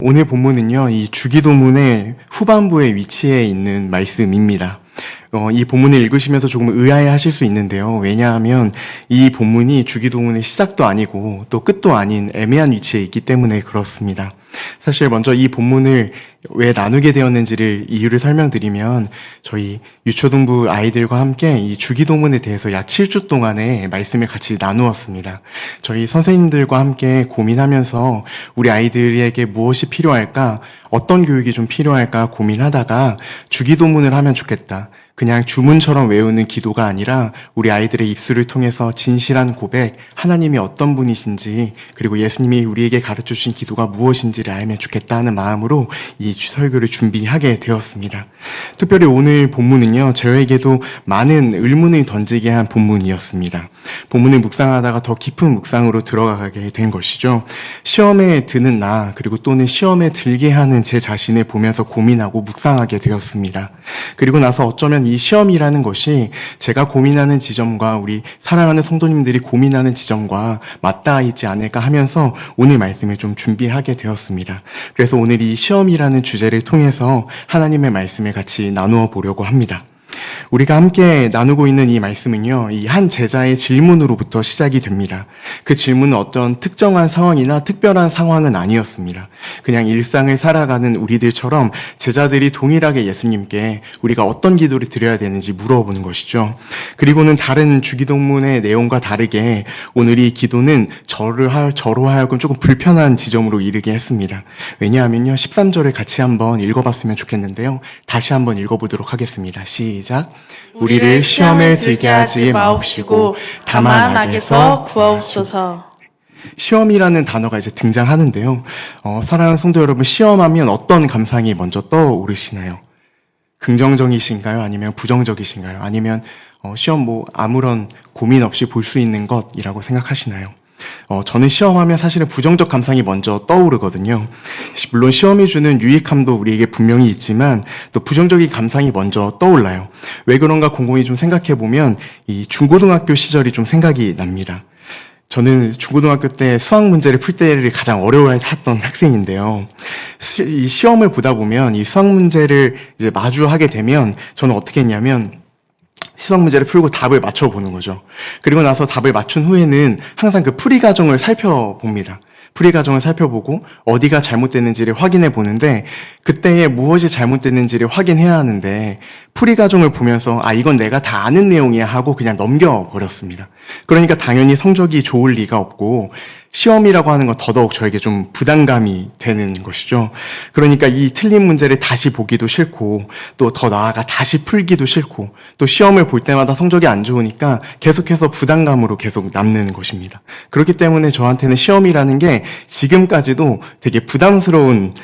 오늘 본문은요, 이 주기도문의 후반부에 위치해 있는 말씀입니다. 이 본문을 읽으시면서 조금 의아해 하실 수 있는데요. 왜냐하면 이 본문이 주기도문의 시작도 아니고 또 끝도 아닌 애매한 위치에 있기 때문에 그렇습니다. 사실 먼저 이 본문을 왜 나누게 되었는지를 이유를 설명드리면 저희 유초등부 아이들과 함께 이 주기도문에 대해서 약 7주 동안의 말씀을 같이 나누었습니다. 저희 선생님들과 함께 고민하면서 우리 아이들에게 무엇이 필요할까, 어떤 교육이 좀 필요할까 고민하다가 주기도문을 하면 좋겠다. 그냥 주문처럼 외우는 기도가 아니라 우리 아이들의 입술을 통해서 진실한 고백, 하나님이 어떤 분이신지, 그리고 예수님이 우리에게 가르쳐주신 기도가 무엇인지를 알면 좋겠다 하는 마음으로 이 설교를 준비하게 되었습니다. 특별히 오늘 본문은요, 저에게도 많은 의문을 던지게 한 본문이었습니다. 본문을 묵상하다가 더 깊은 묵상으로 들어가게 된 것이죠. 시험에 드는 나, 그리고 또는 시험에 들게 하는 제 자신을 보면서 고민하고 묵상하게 되었습니다. 그리고 나서 어쩌면 이 시험이라는 것이 제가 고민하는 지점과 우리 사랑하는 성도님들이 고민하는 지점과 맞닿아 있지 않을까 하면서 오늘 말씀을 좀 준비하게 되었습니다. 그래서 오늘 이 시험이라는 주제를 통해서 하나님의 말씀을 같이 나누어 보려고 합니다. 우리가 함께 나누고 있는 이 말씀은요, 이 한 제자의 질문으로부터 시작이 됩니다. 그 질문은 어떤 특정한 상황이나 특별한 상황은 아니었습니다. 그냥 일상을 살아가는 우리들처럼 제자들이 동일하게 예수님께 우리가 어떤 기도를 드려야 되는지 물어보는 것이죠. 그리고는 다른 주기도문의 내용과 다르게 오늘 이 기도는 저로 하여금 조금 불편한 지점으로 이르게 했습니다. 왜냐하면요, 13절을 같이 한번 읽어봤으면 좋겠는데요. 다시 한번 읽어보도록 하겠습니다. 시작. 우리를 시험에 들게 하지 마옵시고 다만 악에서 구하옵소서. 시험이라는 단어가 이제 등장하는데요. 사랑하는 성도 여러분, 시험하면 어떤 감상이 먼저 떠오르시나요? 긍정적이신가요? 아니면 부정적이신가요? 아니면 시험 아무런 고민 없이 볼 수 있는 것이라고 생각하시나요? 저는 시험하면 사실은 부정적 감상이 먼저 떠오르거든요. 물론 시험이 주는 유익함도 우리에게 분명히 있지만 또 부정적인 감상이 먼저 떠올라요. 왜 그런가 곰곰이 좀 생각해보면 이 중고등학교 시절이 좀 생각이 납니다. 저는 중고등학교 때 수학 문제를 풀 때를 가장 어려워했던 학생인데요. 이 시험을 보다 보면 이 수학 문제를 이제 마주하게 되면 저는 어떻게 했냐면 수학 문제를 풀고 답을 맞춰보는 거죠. 그리고 나서 답을 맞춘 후에는 항상 그 풀이 과정을 살펴봅니다. 풀이 과정을 살펴보고 어디가 잘못됐는지를 확인해 보는데 그때에 무엇이 잘못됐는지를 확인해야 하는데 풀이 과정을 보면서 이건 내가 다 아는 내용이야 하고 그냥 넘겨버렸습니다. 그러니까 당연히 성적이 좋을 리가 없고 시험이라고 하는 건 더더욱 저에게 좀 부담감이 되는 것이죠. 그러니까 이 틀린 문제를 다시 보기도 싫고 또 더 나아가 다시 풀기도 싫고 또 시험을 볼 때마다 성적이 안 좋으니까 계속해서 부담감으로 계속 남는 것입니다. 그렇기 때문에 저한테는 시험이라는 게 지금까지도 되게 부담스러운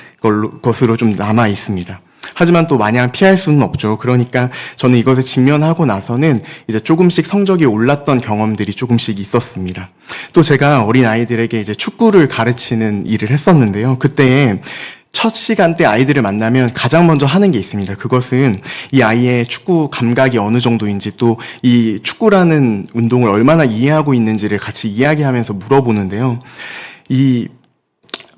것으로 좀 남아 있습니다. 하지만 또 마냥 피할 수는 없죠. 그러니까 저는 이것을 직면하고 나서는 이제 조금씩 성적이 올랐던 경험들이 조금씩 있었습니다. 또 제가 어린 아이들에게 이제 축구를 가르치는 일을 했었는데요. 그때 첫 시간 때 아이들을 만나면 가장 먼저 하는 게 있습니다. 그것은 이 아이의 축구 감각이 어느 정도인지 또 이 축구라는 운동을 얼마나 이해하고 있는지를 같이 이야기하면서 물어보는데요.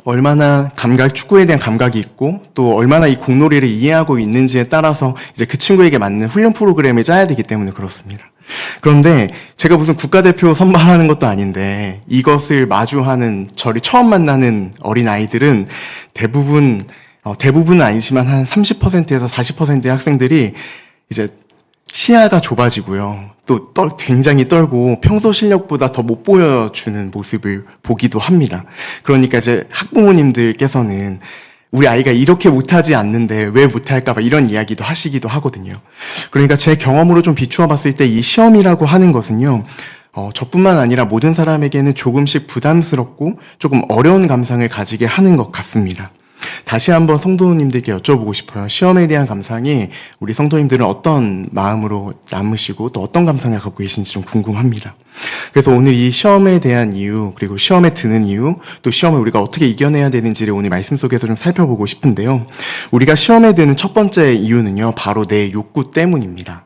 얼마나 축구에 대한 감각이 있고 또 얼마나 이 공놀이를 이해하고 있는지에 따라서 이제 그 친구에게 맞는 훈련 프로그램을 짜야 되기 때문에 그렇습니다. 그런데 제가 무슨 국가대표 선발하는 것도 아닌데 이것을 마주하는 저를 처음 만나는 어린 아이들은 대부분은 아니지만 한 30%에서 40%의 학생들이 이제 시야가 좁아지고요. 또 굉장히 떨고 평소 실력보다 더 못 보여주는 모습을 보기도 합니다. 그러니까 이제 학부모님들께서는 우리 아이가 이렇게 못하지 않는데 왜 못할까 봐 이런 이야기도 하시기도 하거든요. 그러니까 제 경험으로 좀 비추어 봤을 때 이 시험이라고 하는 것은요. 저뿐만 아니라 모든 사람에게는 조금씩 부담스럽고 조금 어려운 감상을 가지게 하는 것 같습니다. 다시 한번 성도님들께 여쭤보고 싶어요. 시험에 대한 감상이 우리 성도님들은 어떤 마음으로 남으시고 또 어떤 감상을 갖고 계신지 좀 궁금합니다. 그래서 오늘 이 시험에 대한 이유, 그리고 시험에 드는 이유, 또 시험을 우리가 어떻게 이겨내야 되는지를 오늘 말씀 속에서 좀 살펴보고 싶은데요. 우리가 시험에 드는 첫 번째 이유는요, 바로 내 욕구 때문입니다.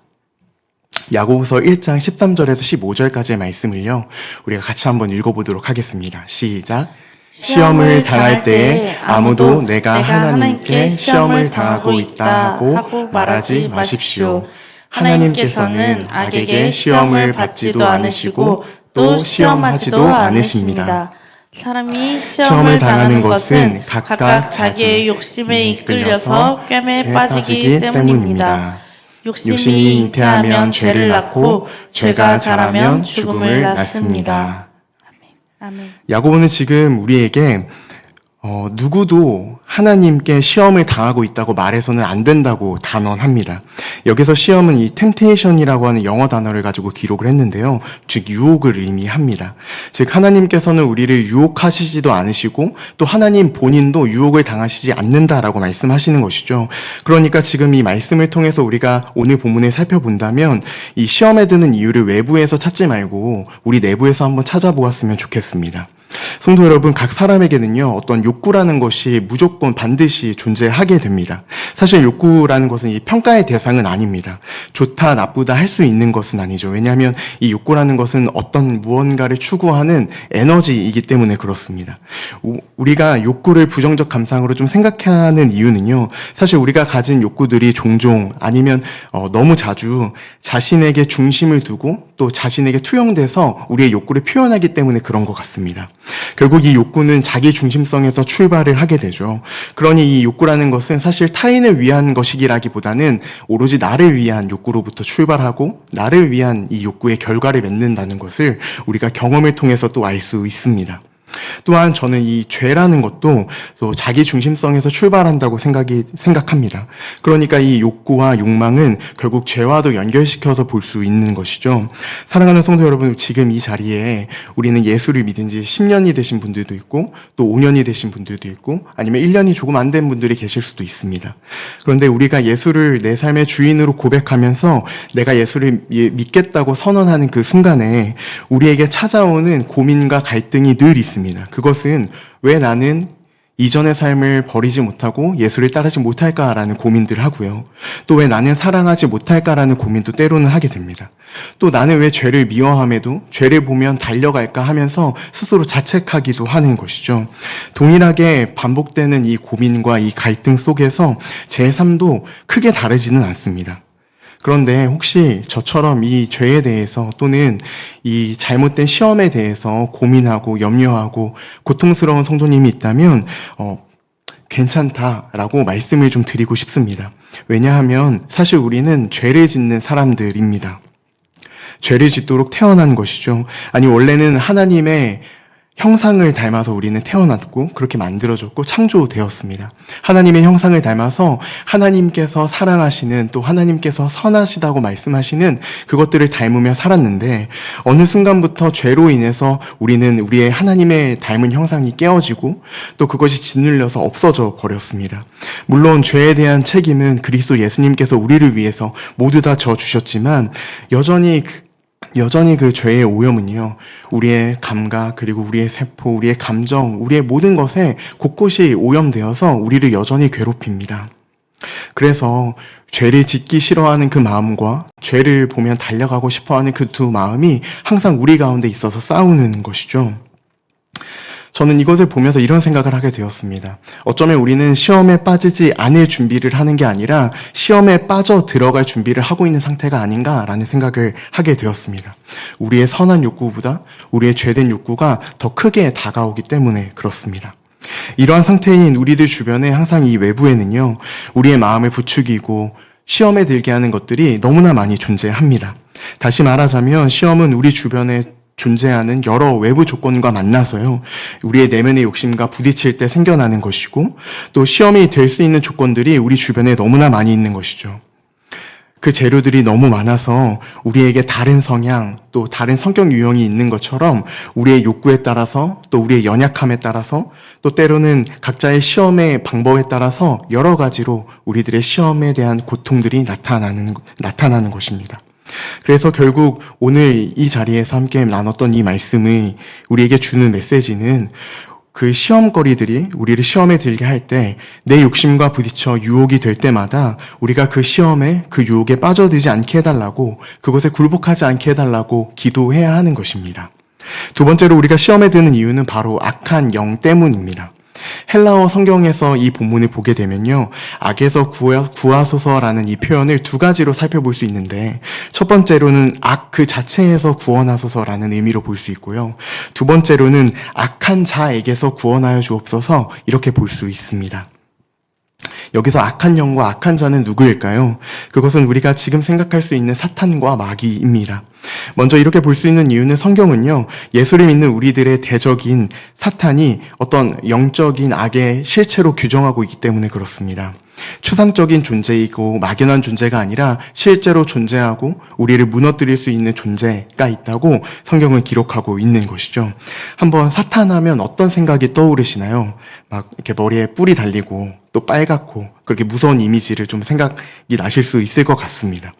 야고보서 1장 13절에서 15절까지의 말씀을요, 우리가 같이 한번 읽어보도록 하겠습니다. 시작. 시험을 당할 때에 아무도 내가 하나님께 시험을 당하고 있다 하고 말하지 마십시오. 하나님께서는 악에게 시험을 받지도 않으시고 또 시험하지도 않으십니다. 사람이 시험을 당하는 것은 각각 자기의 욕심에 이끌려서 꿰매 빠지기 때문입니다. 욕심이 잉태하면 죄를 낳고 죄가 자라면 죽음을 낳습니다. 아멘. 야고보는 지금 우리에게 누구도 하나님께 시험을 당하고 있다고 말해서는 안 된다고 단언합니다. 여기서 시험은 이 temptation이라고 하는 영어 단어를 가지고 기록을 했는데요. 즉 유혹을 의미합니다. 즉 하나님께서는 우리를 유혹하시지도 않으시고 또 하나님 본인도 유혹을 당하시지 않는다라고 말씀하시는 것이죠. 그러니까 지금 이 말씀을 통해서 우리가 오늘 본문을 살펴본다면 이 시험에 드는 이유를 외부에서 찾지 말고 우리 내부에서 한번 찾아보았으면 좋겠습니다. 성도 여러분, 각 사람에게는요, 어떤 욕구라는 것이 무조건 반드시 존재하게 됩니다. 사실 욕구라는 것은 이 평가의 대상은 아닙니다. 좋다, 나쁘다 할 수 있는 것은 아니죠. 왜냐하면 이 욕구라는 것은 어떤 무언가를 추구하는 에너지이기 때문에 그렇습니다. 우리가 욕구를 부정적 감상으로 좀 생각하는 이유는요, 사실 우리가 가진 욕구들이 종종 아니면 너무 자주 자신에게 중심을 두고 또 자신에게 투영돼서 우리의 욕구를 표현하기 때문에 그런 것 같습니다. 결국 이 욕구는 자기 중심성에서 출발을 하게 되죠. 그러니 이 욕구라는 것은 사실 타인을 위한 것이기라기보다는 오로지 나를 위한 욕구로부터 출발하고 나를 위한 이 욕구의 결과를 맺는다는 것을 우리가 경험을 통해서 또 알 수 있습니다. 또한 저는 이 죄라는 것도 또 자기 중심성에서 출발한다고 생각합니다. 그러니까 이 욕구와 욕망은 결국 죄와도 연결시켜서 볼 수 있는 것이죠. 사랑하는 성도 여러분, 지금 이 자리에 우리는 예수를 믿은 지 10년이 되신 분들도 있고 또 5년이 되신 분들도 있고 아니면 1년이 조금 안 된 분들이 계실 수도 있습니다. 그런데 우리가 예수를 내 삶의 주인으로 고백하면서 내가 예수를 믿겠다고 선언하는 그 순간에 우리에게 찾아오는 고민과 갈등이 늘 있습니다. 그것은 왜 나는 이전의 삶을 버리지 못하고 예수를 따르지 못할까라는 고민들을 하고요. 또 왜 나는 사랑하지 못할까라는 고민도 때로는 하게 됩니다. 또 나는 왜 죄를 미워함에도 죄를 보면 달려갈까 하면서 스스로 자책하기도 하는 것이죠. 동일하게 반복되는 이 고민과 이 갈등 속에서 제 삶도 크게 다르지는 않습니다. 그런데 혹시 저처럼 이 죄에 대해서 또는 이 잘못된 시험에 대해서 고민하고 염려하고 고통스러운 성도님이 있다면 괜찮다라고 말씀을 좀 드리고 싶습니다. 왜냐하면 사실 우리는 죄를 짓는 사람들입니다. 죄를 짓도록 태어난 것이죠. 아니 원래는 하나님의 형상을 닮아서 우리는 태어났고 그렇게 만들어졌고 창조되었습니다. 하나님의 형상을 닮아서 하나님께서 사랑하시는 또 하나님께서 선하시다고 말씀하시는 그것들을 닮으며 살았는데 어느 순간부터 죄로 인해서 우리는 우리의 하나님의 닮은 형상이 깨어지고 또 그것이 짓눌려서 없어져 버렸습니다. 물론 죄에 대한 책임은 그리스도 예수님께서 우리를 위해서 모두 다 져주셨지만 여전히 그 죄의 오염은요, 우리의 감각, 그리고 우리의 세포, 우리의 감정, 우리의 모든 것에 곳곳이 오염되어서 우리를 여전히 괴롭힙니다. 그래서 죄를 짓기 싫어하는 그 마음과 죄를 보면 달려가고 싶어하는 그 두 마음이 항상 우리 가운데 있어서 싸우는 것이죠. 저는 이것을 보면서 이런 생각을 하게 되었습니다. 어쩌면 우리는 시험에 빠지지 않을 준비를 하는 게 아니라 시험에 빠져 들어갈 준비를 하고 있는 상태가 아닌가라는 생각을 하게 되었습니다. 우리의 선한 욕구보다 우리의 죄된 욕구가 더 크게 다가오기 때문에 그렇습니다. 이러한 상태인 우리들 주변에 항상 이 외부에는요, 우리의 마음을 부추기고 시험에 들게 하는 것들이 너무나 많이 존재합니다. 다시 말하자면 시험은 우리 주변에 존재하는 여러 외부 조건과 만나서요, 우리의 내면의 욕심과 부딪힐 때 생겨나는 것이고 또 시험이 될 수 있는 조건들이 우리 주변에 너무나 많이 있는 것이죠. 그 재료들이 너무 많아서 우리에게 다른 성향 또 다른 성격 유형이 있는 것처럼 우리의 욕구에 따라서 또 우리의 연약함에 따라서 또 때로는 각자의 시험의 방법에 따라서 여러 가지로 우리들의 시험에 대한 고통들이 나타나는 것입니다. 그래서 결국 오늘 이 자리에서 함께 나눴던 이 말씀이 우리에게 주는 메시지는 그 시험거리들이 우리를 시험에 들게 할 때 내 욕심과 부딪혀 유혹이 될 때마다 우리가 그 시험에 그 유혹에 빠져들지 않게 해달라고, 그것에 굴복하지 않게 해달라고 기도해야 하는 것입니다. 두 번째로 우리가 시험에 드는 이유는 바로 악한 영 때문입니다. 헬라어 성경에서 이 본문을 보게 되면요, 악에서 구하소서라는 이 표현을 두 가지로 살펴볼 수 있는데, 첫 번째로는 악 그 자체에서 구원하소서라는 의미로 볼 수 있고요, 두 번째로는 악한 자에게서 구원하여 주옵소서 이렇게 볼 수 있습니다. 여기서 악한 영과 악한 자는 누구일까요? 그것은 우리가 지금 생각할 수 있는 사탄과 마귀입니다. 먼저 이렇게 볼 수 있는 이유는 성경은요, 예수를 믿는 우리들의 대적인 사탄이 어떤 영적인 악의 실체로 규정하고 있기 때문에 그렇습니다. 추상적인 존재이고 막연한 존재가 아니라 실제로 존재하고 우리를 무너뜨릴 수 있는 존재가 있다고 성경은 기록하고 있는 것이죠. 한번 사탄하면 어떤 생각이 떠오르시나요? 막 이렇게 머리에 뿔이 달리고 또 빨갛고 그렇게 무서운 이미지를 좀 생각이 나실 수 있을 것 같습니다.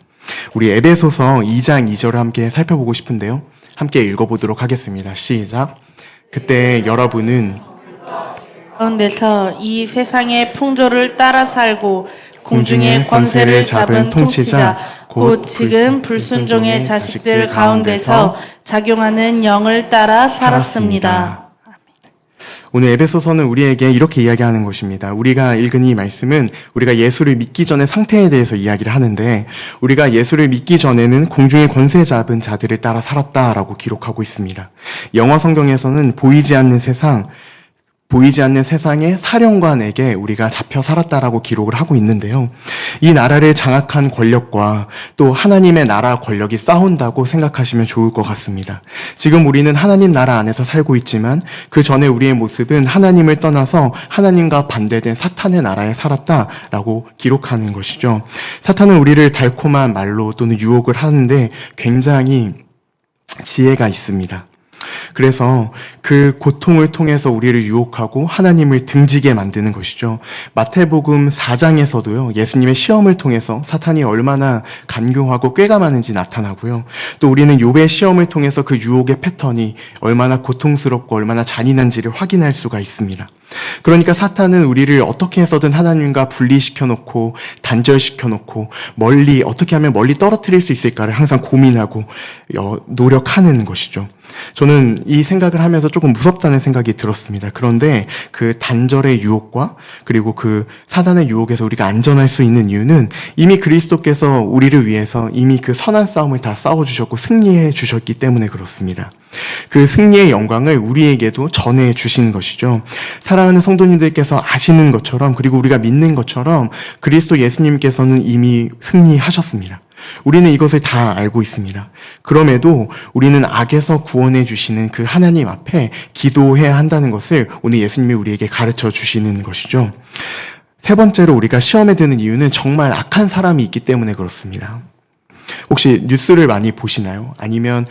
우리 에베소서 2장 2절을 함께 살펴보고 싶은데요, 함께 읽어보도록 하겠습니다. 시작. 그때 여러분은 가운데서 이 세상의 풍조를 따라 살고 공중의 권세를 잡은 통치자 곧 지금 불순종의 자식들 가운데서 작용하는 영을 따라 살았습니다. 오늘 에베소서는 우리에게 이렇게 이야기하는 것입니다. 우리가 읽은 이 말씀은 우리가 예수를 믿기 전의 상태에 대해서 이야기를 하는데, 우리가 예수를 믿기 전에는 공중의 권세 잡은 자들을 따라 살았다라고 기록하고 있습니다. 영어 성경에서는 보이지 않는 세상의 사령관에게 우리가 잡혀 살았다라고 기록을 하고 있는데요, 이 나라를 장악한 권력과 또 하나님의 나라 권력이 싸운다고 생각하시면 좋을 것 같습니다. 지금 우리는 하나님 나라 안에서 살고 있지만 그 전에 우리의 모습은 하나님을 떠나서 하나님과 반대된 사탄의 나라에 살았다라고 기록하는 것이죠. 사탄은 우리를 달콤한 말로 또는 유혹을 하는데 굉장히 지혜가 있습니다. 그래서 그 고통을 통해서 우리를 유혹하고 하나님을 등지게 만드는 것이죠. 마태복음 4장에서도요, 예수님의 시험을 통해서 사탄이 얼마나 간교하고 꾀감하는지 나타나고요, 또 우리는 욥의 시험을 통해서 그 유혹의 패턴이 얼마나 고통스럽고 얼마나 잔인한지를 확인할 수가 있습니다. 그러니까 사탄은 우리를 어떻게 해서든 하나님과 분리시켜놓고 단절시켜놓고 어떻게 하면 멀리 떨어뜨릴 수 있을까를 항상 고민하고 노력하는 것이죠. 저는 이 생각을 하면서 조금 무섭다는 생각이 들었습니다. 그런데 그 단절의 유혹과 그리고 그 사단의 유혹에서 우리가 안전할 수 있는 이유는 이미 그리스도께서 우리를 위해서 이미 그 선한 싸움을 다 싸워주셨고 승리해 주셨기 때문에 그렇습니다. 그 승리의 영광을 우리에게도 전해 주신 것이죠. 사랑하는 성도님들께서 아시는 것처럼, 그리고 우리가 믿는 것처럼 그리스도 예수님께서는 이미 승리하셨습니다. 우리는 이것을 다 알고 있습니다. 그럼에도 우리는 악에서 구원해 주시는 그 하나님 앞에 기도해야 한다는 것을 오늘 예수님이 우리에게 가르쳐 주시는 것이죠. 세 번째로 우리가 시험에 드는 이유는 정말 악한 사람이 있기 때문에 그렇습니다. 혹시 뉴스를 많이 보시나요? 아니면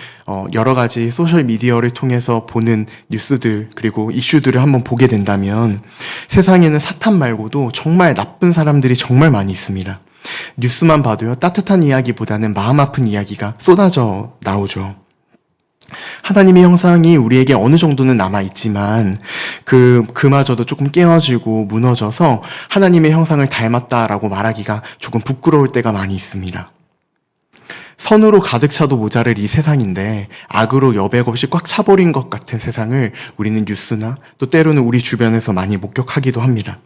여러 가지 소셜 미디어를 통해서 보는 뉴스들 그리고 이슈들을 한번 보게 된다면 세상에는 사탄 말고도 정말 나쁜 사람들이 정말 많이 있습니다. 뉴스만 봐도요, 따뜻한 이야기보다는 마음 아픈 이야기가 쏟아져 나오죠. 하나님의 형상이 우리에게 어느 정도는 남아있지만 그마저도 조금 깨어지고 무너져서 하나님의 형상을 닮았다라고 말하기가 조금 부끄러울 때가 많이 있습니다. 선으로 가득 차도 모자랄 이 세상인데 악으로 여백 없이 꽉 차버린 것 같은 세상을 우리는 뉴스나 또 때로는 우리 주변에서 많이 목격하기도 합니다.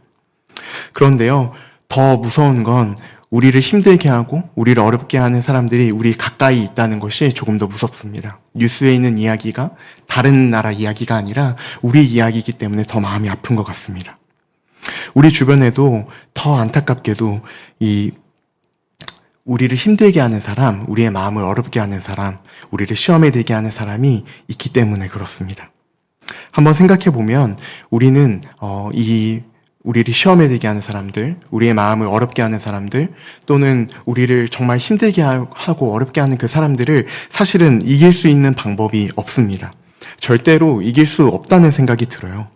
그런데요, 더 무서운 건 우리를 힘들게 하고 우리를 어렵게 하는 사람들이 우리 가까이 있다는 것이 조금 더 무섭습니다. 뉴스에 있는 이야기가 다른 나라 이야기가 아니라 우리 이야기이기 때문에 더 마음이 아픈 것 같습니다. 우리 주변에도 더 안타깝게도 우리를 힘들게 하는 사람, 우리의 마음을 어렵게 하는 사람, 우리를 시험에 들게 하는 사람이 있기 때문에 그렇습니다. 한번 생각해 보면 우리는 우리를 시험에 들게 하는 사람들, 우리의 마음을 어렵게 하는 사람들, 또는 우리를 정말 힘들게 하고 어렵게 하는 그 사람들을 사실은 이길 수 있는 방법이 없습니다. 절대로 이길 수 없다는 생각이 들어요.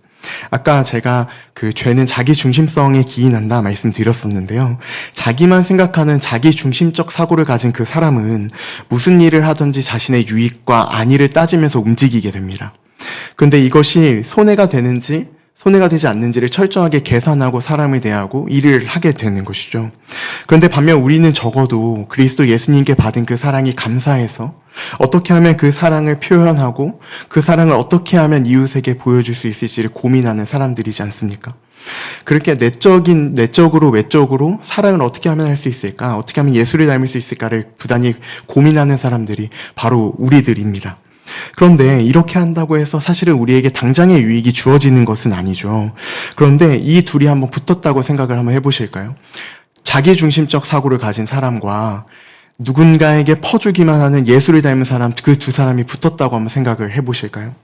아까 제가 그 죄는 자기 중심성에 기인한다 말씀드렸었는데요. 자기만 생각하는 자기 중심적 사고를 가진 그 사람은 무슨 일을 하든지 자신의 유익과 안위를 따지면서 움직이게 됩니다. 근데 이것이 손해가 되지 않는지를 철저하게 계산하고 사람을 대하고 일을 하게 되는 것이죠. 그런데 반면 우리는 적어도 그리스도 예수님께 받은 그 사랑이 감사해서 어떻게 하면 그 사랑을 표현하고 그 사랑을 어떻게 하면 이웃에게 보여줄 수 있을지를 고민하는 사람들이지 않습니까? 그렇게 내적으로 외적으로 사랑을 어떻게 하면 할 수 있을까? 어떻게 하면 예수를 닮을 수 있을까를 부단히 고민하는 사람들이 바로 우리들입니다. 그런데 이렇게 한다고 해서 사실은 우리에게 당장의 유익이 주어지는 것은 아니죠. 그런데 이 둘이 한번 붙었다고 생각을 한번 해보실까요? 자기중심적 사고를 가진 사람과 누군가에게 퍼주기만 하는 예수를 닮은 사람, 그 두 사람이 붙었다고 한번 생각을 해보실까요?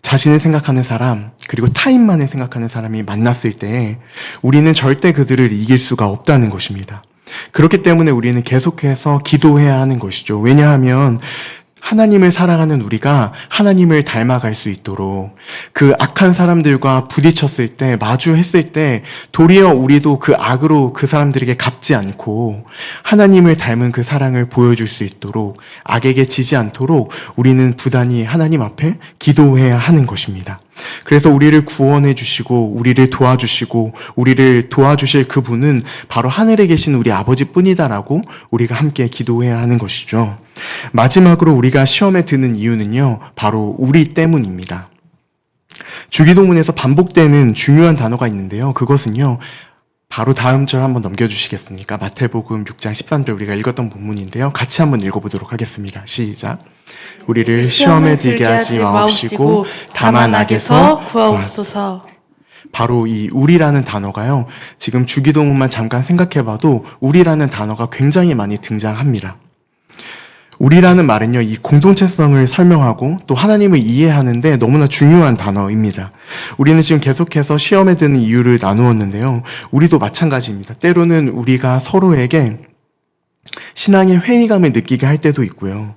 자신을 생각하는 사람, 그리고 타인만을 생각하는 사람이 만났을 때 우리는 절대 그들을 이길 수가 없다는 것입니다. 그렇기 때문에 우리는 계속해서 기도해야 하는 것이죠. 왜냐하면 하나님을 사랑하는 우리가 하나님을 닮아갈 수 있도록 그 악한 사람들과 부딪혔을 때, 마주했을 때 도리어 우리도 그 악으로 그 사람들에게 갚지 않고 하나님을 닮은 그 사랑을 보여줄 수 있도록, 악에게 지지 않도록 우리는 부단히 하나님 앞에 기도해야 하는 것입니다. 그래서 우리를 구원해 주시고 우리를 도와주시고 우리를 도와주실 그분은 바로 하늘에 계신 우리 아버지뿐이다라고 우리가 함께 기도해야 하는 것이죠. 마지막으로 우리가 시험에 드는 이유는요, 바로 우리 때문입니다. 주기도문에서 반복되는 중요한 단어가 있는데요, 그것은요, 바로 다음 절 한번 넘겨주시겠습니까? 마태복음 6장 13절 우리가 읽었던 본문인데요, 같이 한번 읽어보도록 하겠습니다. 시작. 우리를 시험에 들게 하지 마옵시고 다만 악에서 구하옵소서. 바로 이 우리라는 단어가요, 지금 주기도문만 잠깐 생각해봐도 우리라는 단어가 굉장히 많이 등장합니다. 우리라는 말은요, 이 공동체성을 설명하고 또 하나님을 이해하는데 너무나 중요한 단어입니다. 우리는 지금 계속해서 시험에 드는 이유를 나누었는데요, 우리도 마찬가지입니다. 때로는 우리가 서로에게 신앙의 회의감을 느끼게 할 때도 있고요,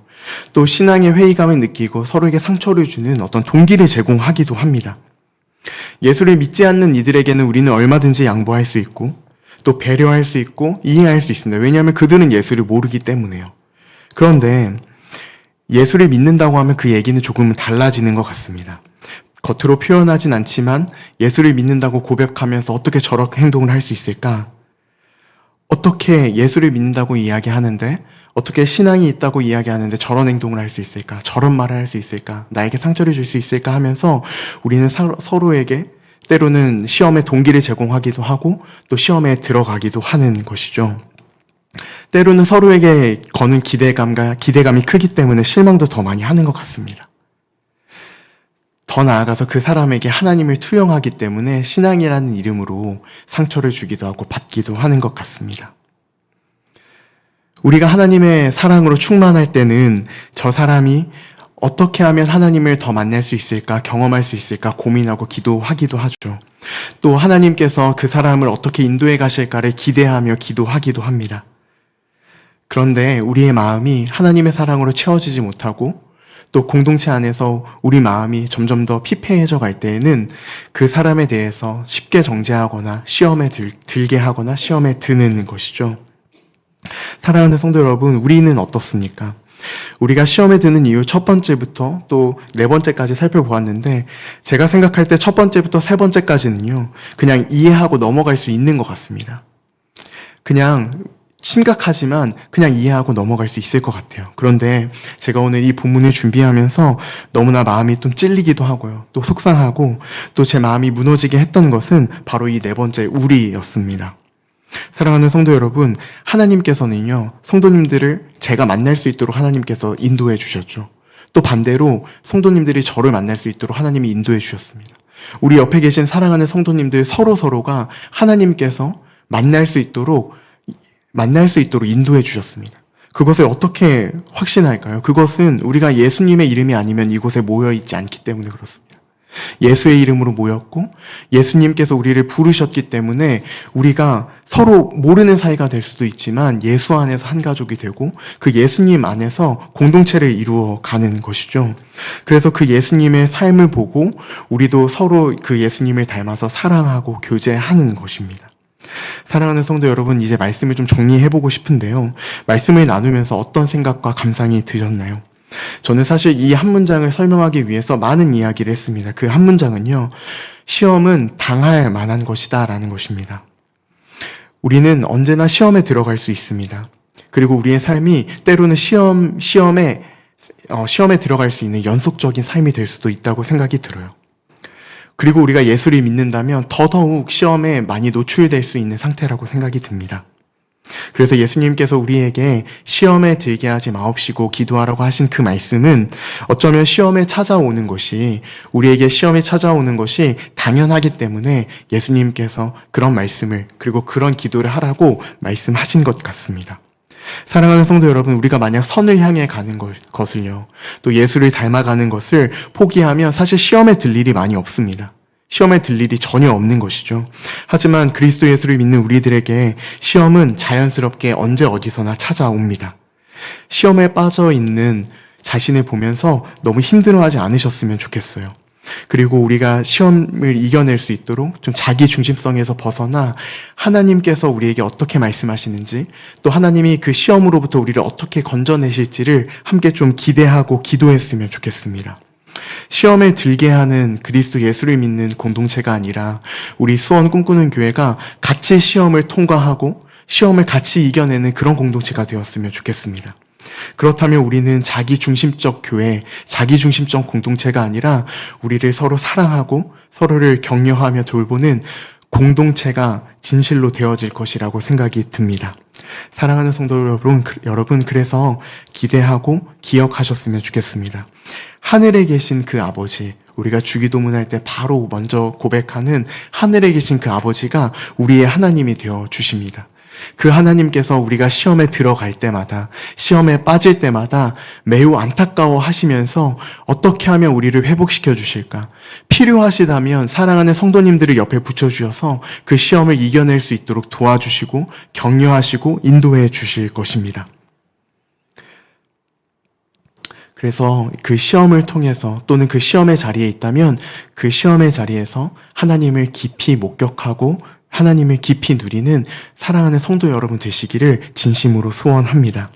또 신앙의 회의감을 느끼고 서로에게 상처를 주는 어떤 동기를 제공하기도 합니다. 예수를 믿지 않는 이들에게는 우리는 얼마든지 양보할 수 있고 또 배려할 수 있고 이해할 수 있습니다. 왜냐하면 그들은 예수를 모르기 때문에요. 그런데 예수를 믿는다고 하면 그 얘기는 조금은 달라지는 것 같습니다. 겉으로 표현하진 않지만 예수를 믿는다고 고백하면서 어떻게 저렇게 행동을 할 수 있을까? 어떻게 예수를 믿는다고 이야기하는데, 어떻게 신앙이 있다고 이야기하는데 저런 행동을 할 수 있을까? 저런 말을 할 수 있을까? 나에게 상처를 줄 수 있을까? 하면서 우리는 서로에게 때로는 시험의 동기를 제공하기도 하고 또 시험에 들어가기도 하는 것이죠. 때로는 서로에게 거는 기대감이 크기 때문에 실망도 더 많이 하는 것 같습니다. 더 나아가서 그 사람에게 하나님을 투영하기 때문에 신앙이라는 이름으로 상처를 주기도 하고 받기도 하는 것 같습니다. 우리가 하나님의 사랑으로 충만할 때는 저 사람이 어떻게 하면 하나님을 더 만날 수 있을까, 경험할 수 있을까 고민하고 기도하기도 하죠. 또 하나님께서 그 사람을 어떻게 인도해 가실까를 기대하며 기도하기도 합니다. 그런데 우리의 마음이 하나님의 사랑으로 채워지지 못하고 또 공동체 안에서 우리 마음이 점점 더 피폐해져 갈 때에는 그 사람에 대해서 쉽게 정죄하거나 시험에 들게 하거나 시험에 드는 것이죠. 사랑하는 성도 여러분, 우리는 어떻습니까? 우리가 시험에 드는 이유 첫 번째부터 또 네 번째까지 살펴보았는데, 제가 생각할 때 첫 번째부터 세 번째까지는요, 그냥 이해하고 넘어갈 수 있는 것 같습니다. 그냥 심각하지만 그냥 이해하고 넘어갈 수 있을 것 같아요. 그런데 제가 오늘 이 본문을 준비하면서 너무나 마음이 좀 찔리기도 하고요, 또 속상하고 또 제 마음이 무너지게 했던 것은 바로 이 네 번째 우리였습니다. 사랑하는 성도 여러분, 하나님께서는요, 성도님들을 제가 만날 수 있도록 하나님께서 인도해 주셨죠. 또 반대로 성도님들이 저를 만날 수 있도록 하나님이 인도해 주셨습니다. 우리 옆에 계신 사랑하는 성도님들 서로가 하나님께서 만날 수 있도록 인도해 주셨습니다. 그것을 어떻게 확신할까요? 그것은 우리가 예수님의 이름이 아니면 이곳에 모여 있지 않기 때문에 그렇습니다. 예수의 이름으로 모였고 예수님께서 우리를 부르셨기 때문에 우리가 서로 모르는 사이가 될 수도 있지만 예수 안에서 한 가족이 되고 그 예수님 안에서 공동체를 이루어 가는 것이죠. 그래서 그 예수님의 삶을 보고 우리도 서로 그 예수님을 닮아서 사랑하고 교제하는 것입니다. 사랑하는 성도 여러분, 이제 말씀을 좀 정리해보고 싶은데요, 말씀을 나누면서 어떤 생각과 감상이 드셨나요? 저는 사실 이 한 문장을 설명하기 위해서 많은 이야기를 했습니다. 그 한 문장은요, 시험은 당할 만한 것이다 라는 것입니다. 우리는 언제나 시험에 들어갈 수 있습니다. 그리고 우리의 삶이 때로는 시험에 들어갈 수 있는 연속적인 삶이 될 수도 있다고 생각이 들어요. 그리고 우리가 예수를 믿는다면 더더욱 시험에 많이 노출될 수 있는 상태라고 생각이 듭니다. 그래서 예수님께서 우리에게 시험에 들게 하지 마옵시고 기도하라고 하신 그 말씀은 어쩌면 우리에게 시험에 찾아오는 것이 당연하기 때문에 예수님께서 그런 말씀을 그리고 그런 기도를 하라고 말씀하신 것 같습니다. 사랑하는 성도 여러분, 우리가 만약 선을 향해 가는 것을요, 또 예수를 닮아가는 것을 포기하면 사실 시험에 들 일이 많이 없습니다. 시험에 들 일이 전혀 없는 것이죠. 하지만 그리스도 예수를 믿는 우리들에게 시험은 자연스럽게 언제 어디서나 찾아옵니다. 시험에 빠져 있는 자신을 보면서 너무 힘들어하지 않으셨으면 좋겠어요. 그리고 우리가 시험을 이겨낼 수 있도록 좀 자기 중심성에서 벗어나 하나님께서 우리에게 어떻게 말씀하시는지, 또 하나님이 그 시험으로부터 우리를 어떻게 건져내실지를 함께 좀 기대하고 기도했으면 좋겠습니다. 시험에 들게 하는 그리스도 예수를 믿는 공동체가 아니라 우리 수원 꿈꾸는 교회가 같이 시험을 통과하고 시험을 같이 이겨내는 그런 공동체가 되었으면 좋겠습니다. 그렇다면 우리는 자기 중심적 교회, 자기 중심적 공동체가 아니라 우리를 서로 사랑하고 서로를 격려하며 돌보는 공동체가 진실로 되어질 것이라고 생각이 듭니다. 사랑하는 성도 여러분, 그래서 기대하고 기억하셨으면 좋겠습니다. 하늘에 계신 그 아버지, 우리가 주기도문할 때 바로 먼저 고백하는 하늘에 계신 그 아버지가 우리의 하나님이 되어 주십니다. 그 하나님께서 우리가 시험에 들어갈 때마다, 시험에 빠질 때마다 매우 안타까워 하시면서 어떻게 하면 우리를 회복시켜 주실까? 필요하시다면 사랑하는 성도님들을 옆에 붙여주셔서 그 시험을 이겨낼 수 있도록 도와주시고 격려하시고 인도해 주실 것입니다. 그래서 그 시험을 통해서 또는 그 시험의 자리에 있다면 그 시험의 자리에서 하나님을 깊이 목격하고 하나님을 깊이 누리는 사랑하는 성도 여러분 되시기를 진심으로 소원합니다.